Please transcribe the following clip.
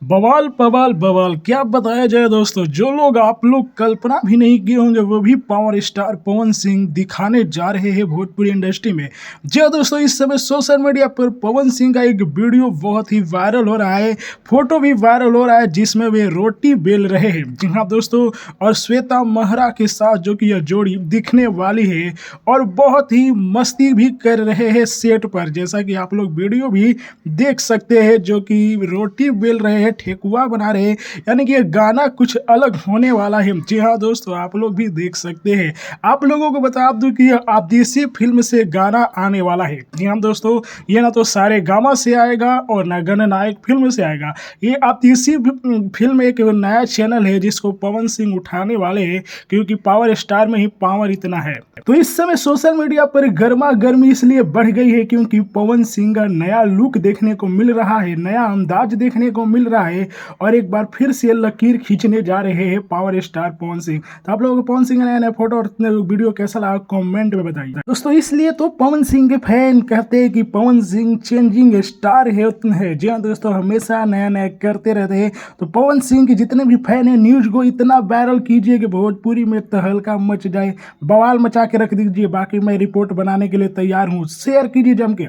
बवाल पवाल बवाल क्या बताया जाए दोस्तों। जो लोग आप लोग कल्पना भी नहीं किए होंगे वो भी पावर स्टार पवन सिंह दिखाने जा रहे हैं भोजपुरी इंडस्ट्री में। जी हाँ दोस्तों, इस समय सोशल मीडिया पर पवन सिंह का एक वीडियो बहुत ही वायरल हो रहा है, फोटो भी वायरल हो रहा है जिसमें वे रोटी बेल रहे हैं। जी हाँ दोस्तों, और श्वेता महरा के साथ जो कि यह जोड़ी दिखने वाली है और बहुत ही मस्ती भी कर रहे हैं सेट पर, जैसा कि आप लोग वीडियो भी देख सकते हैं। जो कि रोटी बेल रहे हैं, ठेकुआ बना रहे हैं, यानी कि ये गाना कुछ अलग होने वाला है। जी हाँ दोस्तों, आप लोग भी देख सकते हैं। आप लोगों को बता दूं कि यह आदेशी फिल्म से गाना आने वाला है। जी हाँ दोस्तों, ये ना तो सारे गामा से आएगा और ना गणनायक फिल्म से आएगा। ये आदेशी फिल्म एक नया चैनल है जिसको पवन सिंह उठाने वाले हैं, क्योंकि पावर स्टार में ही पावर इतना है। तो इस समय सोशल मीडिया पर गर्मा गर्मी इसलिए बढ़ गई है क्योंकि पवन सिंह का नया लुक देखने को मिल रहा है, नया अंदाज देखने को मिल रहा है और एक बार फिर से लकीर खींचने जा रहे हैं पावर स्टार पवन सिंह। तो आप लोगों को पवन सिंह का नया नया फोटो और वीडियो कैसा लगा कमेंट में बताइए दोस्तों। इसलिए तो पवन सिंह के फैन कहते हैं कि पवन सिंह चेंजिंग स्टार है। जी हाँ दोस्तों, हमेशा नया नया करते रहते हैं। तो पवन सिंह के जितने भी फैन है, न्यूज को इतना वायरल कीजिए कि भोजपुरी में तहलका मच जाए, बवाल मचा के रख दीजिए। बाकी मैं रिपोर्ट बनाने के लिए तैयार हूँ। शेयर कीजिए जम के।